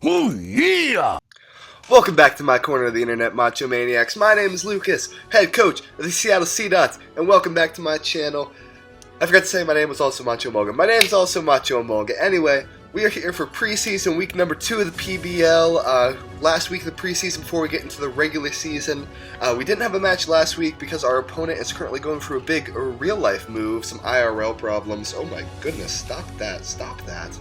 Oh yeah! Welcome back to my corner of the internet, Macho Maniacs. My name is Lucas, head coach of the Seattle Seedots, and welcome back to my channel. I forgot to say my name was also Macho Emolga. My name is also Macho Emolga. Anyway, we are here for preseason week number 2 of the PBL. Last week of the preseason before we get into the regular season. We didn't have a match last week because our opponent is currently going through a big real-life move, some IRL problems. Oh my goodness, stop that, stop that.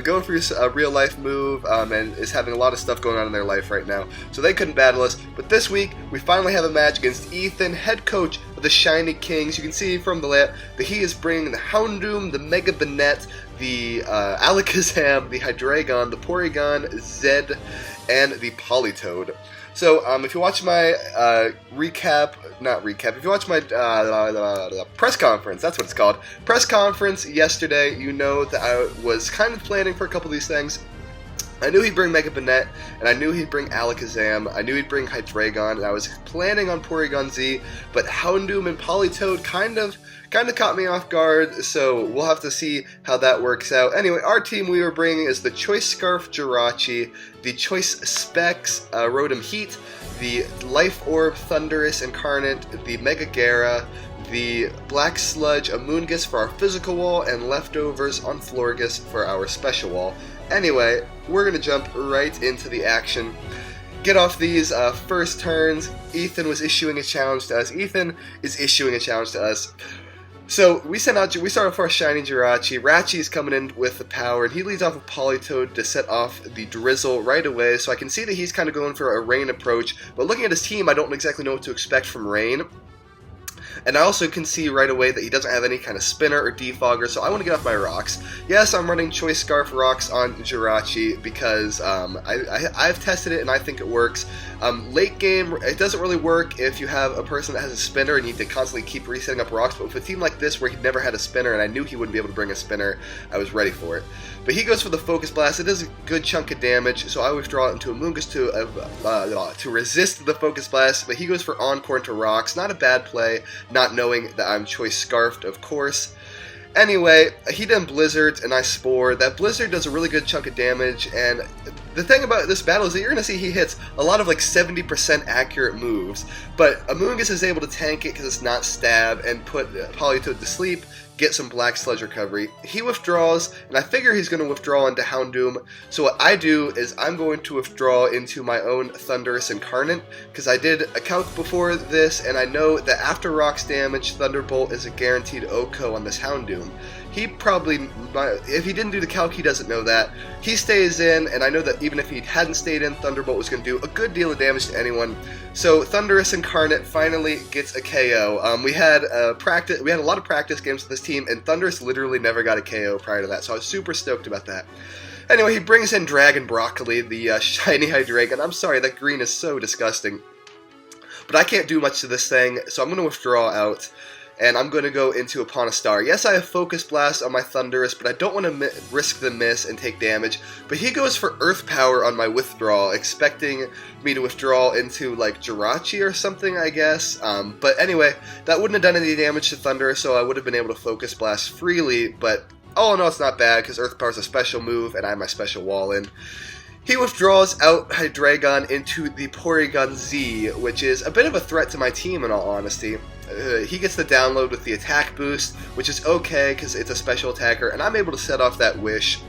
Going through a real-life move and is having a lot of stuff going on in their life right now. So they couldn't battle us, but this week we finally have a match against Ethan, head coach of the Shiny Kings. You can see from the layout that he is bringing the Houndoom, the Mega Banette, the Alakazam, the Hydreigon, the Porygon, Zed, and the Politoed. So, if you watch my if you watch my press conference, that's what it's called, press conference yesterday, you know that I was kind of planning for a couple of these things. I knew he'd bring Mega Banette, and I knew he'd bring Alakazam, I knew he'd bring Hydreigon, and I was planning on Porygon Z, but Houndoom and Politoed kind of caught me off guard, so we'll have to see how that works out. Anyway, our team we were bringing is the Choice Scarf Jirachi, the Choice Specs Rotom Heat, the Life Orb Thundurus Incarnate, the Mega Gara, the Black Sludge Amoonguss for our physical wall, and leftovers on Florgus for our special wall. Anyway, we're going to jump right into the action. Get off these first turns. Ethan was issuing a challenge to us. Ethan is issuing a challenge to us. So we start off with our shiny Jirachi. Rachi's coming in with the power, and he leads off with Politoed to set off the Drizzle right away. So I can see that he's kind of going for a Rain approach, but looking at his team, I don't exactly know what to expect from Rain. And I also can see right away that he doesn't have any kind of spinner or defogger, so I want to get off my rocks. Yes, I'm running Choice Scarf rocks on Jirachi because I've tested it and I think it works. Late game, it doesn't really work if you have a person that has a spinner and you need to constantly keep resetting up rocks, but with a team like this where he never had a spinner and I knew he wouldn't be able to bring a spinner, I was ready for it. But he goes for the Focus Blast. It does a good chunk of damage, so I withdraw it into Amoonguss to resist the Focus Blast, but he goes for Encore into rocks. Not a bad play, not knowing that I'm Choice Scarfed, of course. Anyway, he then Blizzards, and I Spore. That Blizzard does a really good chunk of damage, and the thing about this battle is that you're going to see he hits a lot of like 70% accurate moves, but Amoonguss is able to tank it because it's not stab, and put Politoed to sleep, get some Black Sludge recovery. He withdraws, and I figure he's going to withdraw into Houndoom, so what I do is I'm going to withdraw into my own Thundurus Incarnate, because I did a calc before this, and I know that after Rock's damage, Thunderbolt is a guaranteed OHKO on this Houndoom. He probably, if he didn't do the calc, he doesn't know that. He stays in, and I know that even if he hadn't stayed in, Thunderbolt was going to do a good deal of damage to anyone. So Thundurus Incarnate finally gets a KO. We had a lot of practice games with this team, and Thundurus literally never got a KO prior to that, so I was super stoked about that. Anyway, he brings in Dragon Broccoli, the shiny Hydreigon. I'm sorry, that green is so disgusting. But I can't do much to this thing, so I'm going to withdraw out. And I'm going to go into Upon a Star. Yes, I have Focus Blast on my Thundurus, but I don't want to risk the miss and take damage. But he goes for Earth Power on my withdrawal, expecting me to withdraw into, like, Jirachi or something, I guess. But anyway, that wouldn't have done any damage to Thunder, so I would have been able to Focus Blast freely. But all in all, it's not bad, because Earth Power is a special move, and I have my special wall in. He withdraws out Hydreigon into the Porygon Z, which is a bit of a threat to my team in all honesty. He gets the download with the attack boost, which is okay because it's a special attacker, and I'm able to set off that Wish,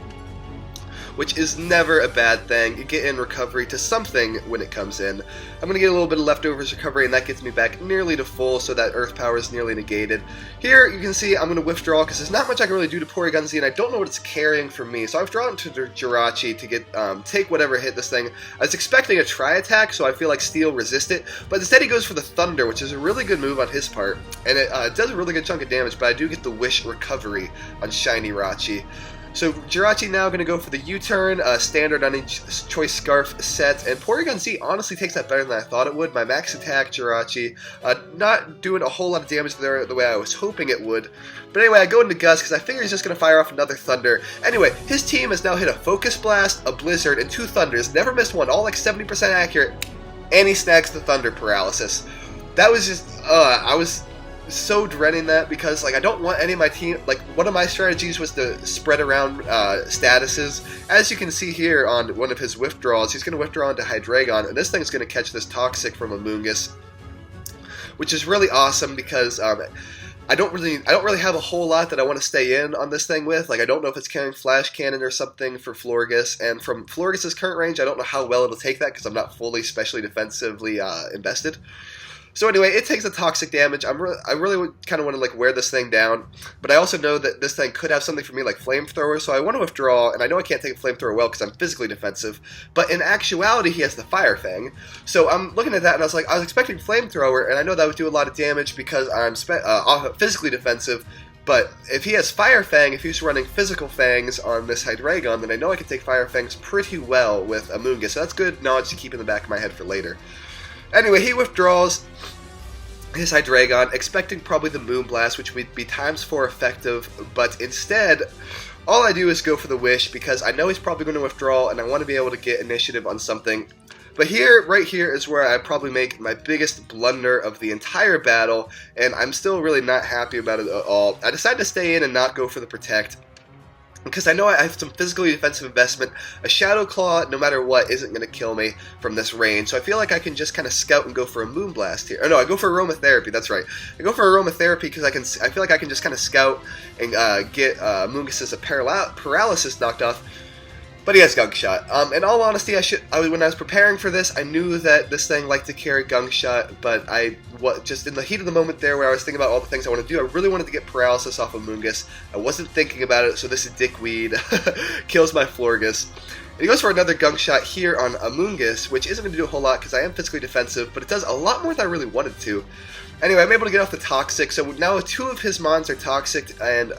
which is never a bad thing. You get in recovery to something when it comes in. I'm going to get a little bit of leftovers recovery, and that gets me back nearly to full, so that Earth Power is nearly negated. Here, you can see I'm going to withdraw, because there's not much I can really do to Porygon Z, and I don't know what it's carrying from me. So I withdraw into Jirachi to get take whatever hit this thing. I was expecting a Tri-Attack, so I feel like Steel resist it, but instead he goes for the Thunder, which is a really good move on his part, and it does a really good chunk of damage, but I do get the Wish recovery on Shiny Rachi. So Jirachi now going to go for the U-turn, standard on each Choice Scarf set, and Porygon Z honestly takes that better than I thought it would. My max attack Jirachi, not doing a whole lot of damage there the way I was hoping it would. But anyway, I go into Gus because I figure he's just going to fire off another Thunder. Anyway, his team has now hit a Focus Blast, a Blizzard, and 2 Thunders, never missed one, all like 70% accurate, and he snags the Thunder Paralysis. That was just, so dreading that because like I don't want any of my team. Like one of my strategies was to spread around statuses. As you can see here on one of his withdrawals, he's going to withdraw into Hydreigon, and this thing's going to catch this Toxic from Amoonguss, which is really awesome because I don't really have a whole lot that I want to stay in on this thing with. Like I don't know if it's carrying Flash Cannon or something for Florges, and from Florges' current range, I don't know how well it'll take that because I'm not fully specially defensively invested. So anyway, it takes the Toxic damage. I really kind of want to like wear this thing down, but I also know that this thing could have something for me like Flamethrower, so I want to withdraw, and I know I can't take a Flamethrower well because I'm physically defensive, but in actuality he has the Fire Fang. So I'm looking at that and I was like, I was expecting Flamethrower, and I know that would do a lot of damage because I'm physically defensive, but if he has Fire Fang, if he's running Physical Fangs on this Hydreigon, then I know I can take Fire Fangs pretty well with Amoonguss, so that's good knowledge to keep in the back of my head for later. Anyway, he withdraws his Hydreigon, expecting probably the Moonblast, which would be ×4 effective, but instead, all I do is go for the Wish, because I know he's probably going to withdraw, and I want to be able to get initiative on something. But here, right here, is where I probably make my biggest blunder of the entire battle, and I'm still really not happy about it at all. I decided to stay in and not go for the Protect, because I know I have some physically defensive investment. A Shadow Claw, no matter what, isn't going to kill me from this range. So I feel like I can just kind of scout and go for a Moonblast here. Or no, I go for Aromatherapy, that's right. I go for Aromatherapy because I feel like I can just kind of scout and get Amoonguss' paralysis knocked off. But he has Gunk Shot. In all honesty, when I was preparing for this, I knew that this thing liked to carry Gunk Shot, but just in the heat of the moment there where I was thinking about all the things I want to do, I really wanted to get paralysis off of Amoonguss. I wasn't thinking about it, so this dickweed kills my Florges. And he goes for another Gunk Shot here on Amoonguss, which isn't going to do a whole lot because I am physically defensive, but it does a lot more than I really wanted to. Anyway, I'm able to get off the Toxic, so now 2 of his mons are Toxic and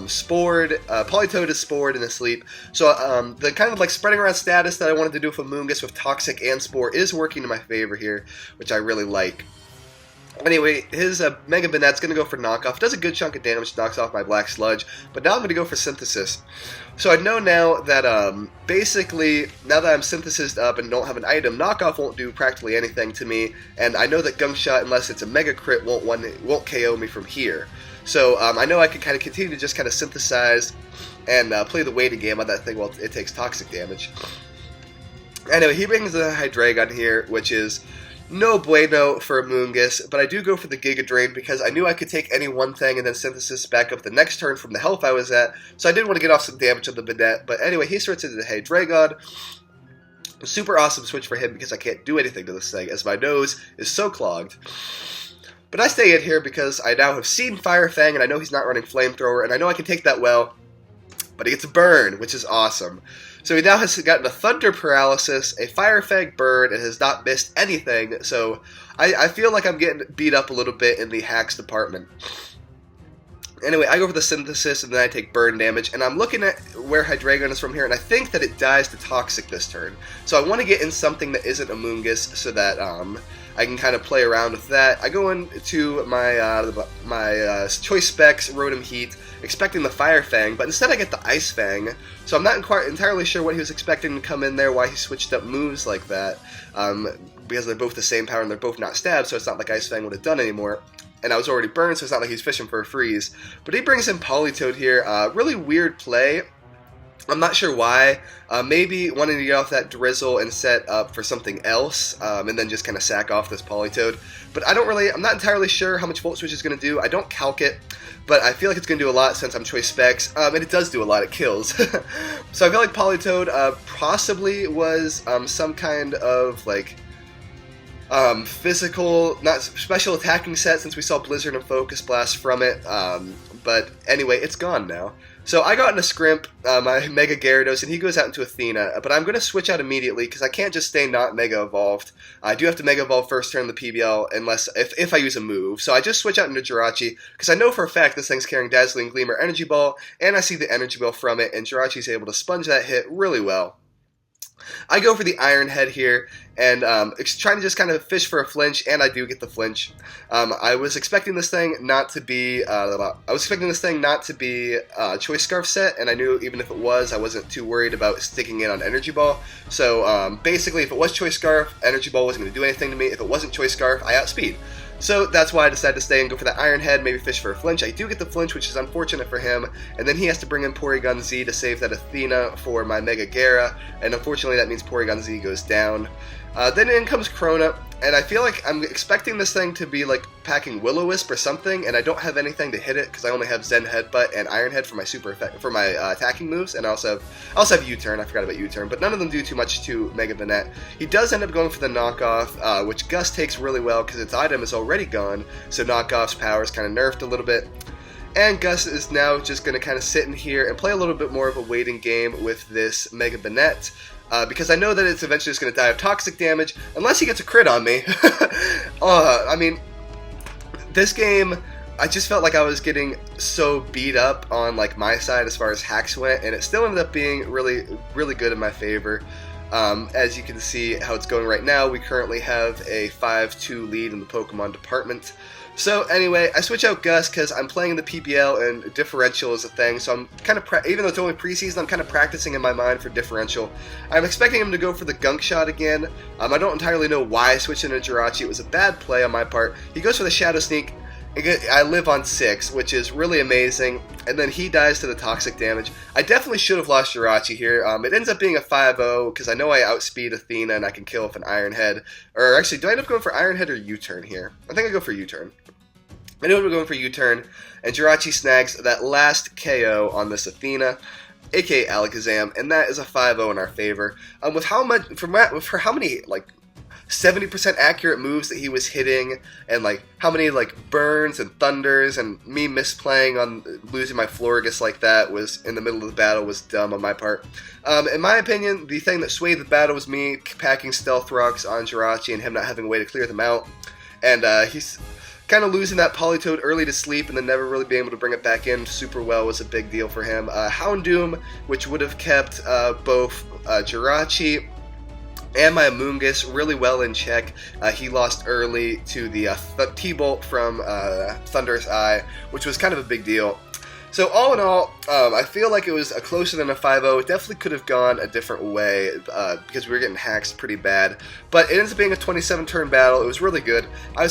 Spored. Politoed is Spored and asleep. So the kind of like spreading around status that I wanted to do with Amoonguss with Toxic and Spore is working in my favor here, which I really like. Anyway, his Mega Banette's going to go for Knockoff. Does a good chunk of damage, knocks off my Black Sludge, but now I'm going to go for Synthesis. So I know now that, basically, now that I'm Synthesized up and don't have an item, Knockoff won't do practically anything to me, and I know that Gunk Shot, unless it's a Mega Crit, won't KO me from here. So I know I can kind of continue to just kind of synthesize and play the waiting game on that thing while it takes Toxic damage. Anyway, he brings the Hydreigon here, which is no bueno for Amoonguss, but I do go for the Giga Drain because I knew I could take any one thing and then Synthesis back up the next turn from the health I was at, so I did want to get off some damage on the Banette. But anyway, he starts into the Hydreigon. Super awesome switch for him because I can't do anything to this thing as my nose is so clogged. But I stay in here because I now have seen Fire Fang and I know he's not running Flamethrower and I know I can take that well, but he gets a burn, which is awesome. So he now has gotten a Thunder Paralysis, a Fire Fang burn, and has not missed anything, so I feel like I'm getting beat up a little bit in the hacks department. Anyway, I go for the Synthesis, and then I take burn damage, and I'm looking at where Hydreigon is from here, and I think that it dies to Toxic this turn. So I want to get in something that isn't Amoonguss so that I can kind of play around with that. I go into my Choice Specs, Rotom Heat, expecting the Fire Fang, but instead I get the Ice Fang. So I'm not entirely sure what he was expecting to come in there, why he switched up moves like that, because they're both the same power and they're both not stab, so it's not like Ice Fang would have done anymore. And I was already burned, so it's not like he's fishing for a freeze. But he brings in Politoed here. Really weird play. I'm not sure why. Maybe wanting to get off that Drizzle and set up for something else, and then just kind of sack off this Politoed. But I'm not entirely sure how much Volt Switch is going to do. I don't calc it, but I feel like it's going to do a lot since I'm Choice Specs, and it does do a lot. It kills. So I feel like Politoed possibly was some kind of like physical, not special attacking set since we saw Blizzard and Focus Blast from it. But anyway, it's gone now. So I got into Scrimp, my Mega Gyarados, and he goes out into Athena, but I'm going to switch out immediately because I can't just stay not Mega Evolved. I do have to Mega Evolve first turn the PBL if I use a move. So I just switch out into Jirachi because I know for a fact this thing's carrying Dazzling Gleam or Energy Ball, and I see the Energy Ball from it, and Jirachi's able to sponge that hit really well. I go for the Iron Head here, and trying to just kind of fish for a flinch, and I do get the flinch. I was expecting this thing not to be Choice Scarf set, and I knew even if it was, I wasn't too worried about sticking in on Energy Ball. So basically, if it was Choice Scarf, Energy Ball wasn't going to do anything to me. If it wasn't Choice Scarf, I outspeed. So that's why I decided to stay and go for that Iron Head, maybe fish for a flinch. I do get the flinch, which is unfortunate for him, and then he has to bring in Porygon Z to save that Athena for my Mega Gara, and unfortunately that means Porygon Z goes down. Then in comes Krona, and I feel like I'm expecting this thing to be like packing Will-O-Wisp or something, and I don't have anything to hit it because I only have Zen Headbutt and Iron Head for my attacking moves, and I also have U-Turn. I forgot about U-Turn, but none of them do too much to Mega Banette. He does end up going for the knockoff, which Gus takes really well because its item is already gone, so knockoff's power is kind of nerfed a little bit. And Gus is now just going to kind of sit in here and play a little bit more of a waiting game with this Mega Banette. Because I know that it's eventually just going to die of toxic damage, unless he gets a crit on me. I mean, this game, I just felt like I was getting so beat up on like my side as far as hacks went, and it still ended up being really, really good in my favor. As you can see how it's going right now, we currently have a 5-2 lead in the Pokemon department. So anyway, I switch out Gus because I'm playing the PBL and differential is a thing, so I'm kind of, even though it's only preseason, I'm kind of practicing in my mind for differential. I'm expecting him to go for the Gunk Shot again. I don't entirely know why I switched into Jirachi. It was a bad play on my part. He goes for the Shadow Sneak. I live on 6, which is really amazing, and then he dies to the toxic damage. I definitely should have lost Jirachi here. It ends up being a 5-0, because I know I outspeed Athena and I can kill with an Iron Head. Or actually, do I end up going for Iron Head or U-Turn here? I think I go for U-Turn. I know we're going for U-Turn, and Jirachi snags that last KO on this Athena, aka Alakazam, and that is a 5-0 in our favor. With how much, for how many, like, 70% accurate moves that he was hitting, and like how many like burns and thunders, and me misplaying on losing my Florges like that was in the middle of the battle was dumb on my part. In my opinion, the thing that swayed the battle was me packing Stealth Rocks on Jirachi and him not having a way to clear them out, and he's kind of losing that Politoed early to sleep and then never really being able to bring it back in super well was a big deal for him. Houndoom, which would have kept both Jirachi and my Amoonguss really well in check. He lost early to the T-Bolt from Thunderous Eye, which was kind of a big deal. So all in all, I feel like it was closer than a 5-0. It definitely could have gone a different way because we were getting hacks pretty bad. But it ends up being a 27-turn battle. It was really good. Now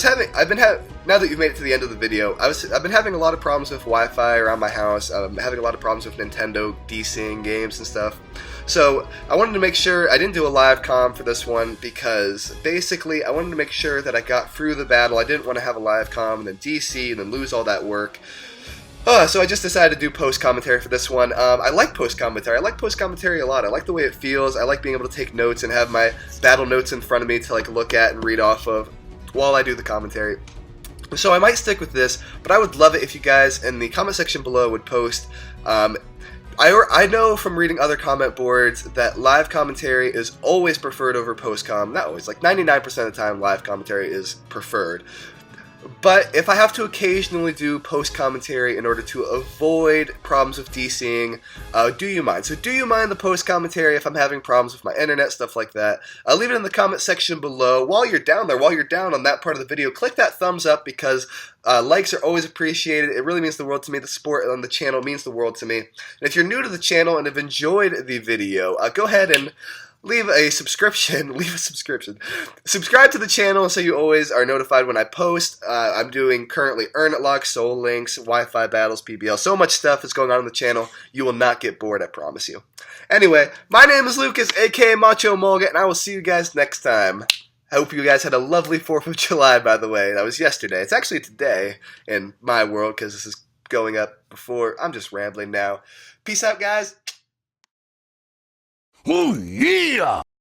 that you've made it to the end of the video, I've been having a lot of problems with Wi-Fi around my house. I'm having a lot of problems with Nintendo DCing games and stuff. So I wanted to make sure I didn't do a live comm for this one because basically I wanted to make sure that I got through the battle. I didn't want to have a live comm and then DC and then lose all that work. So I just decided to do post-commentary for this one. I like post-commentary. I like post-commentary a lot. I like the way it feels. I like being able to take notes and have my battle notes in front of me to like look at and read off of while I do the commentary. So I might stick with this, but I would love it if you guys in the comment section below would post. I know from reading other comment boards that live commentary is always preferred over post-com. Not always, like 99% of the time live commentary is preferred. But if I have to occasionally do post-commentary in order to avoid problems with DCing, do you mind? So do you mind the post-commentary if I'm having problems with my internet, stuff like that? Leave it in the comment section below. While you're down there, while you're down on that part of the video, click that thumbs up because likes are always appreciated. It really means the world to me. The support on the channel means the world to me. And if you're new to the channel and have enjoyed the video, go ahead and leave a subscription. Subscribe to the channel so you always are notified when I post. I'm doing currently Earn It Lock, Soul Links, Wi-Fi battles, PBL. So much stuff is going on the channel. You will not get bored, I promise you. Anyway, my name is Lucas, aka Macho Emolga, and I will see you guys next time. I hope you guys had a lovely 4th of July, by the way. That was yesterday. It's actually today in my world because this is going up before. I'm just rambling now. Peace out, guys. Oh, yeah!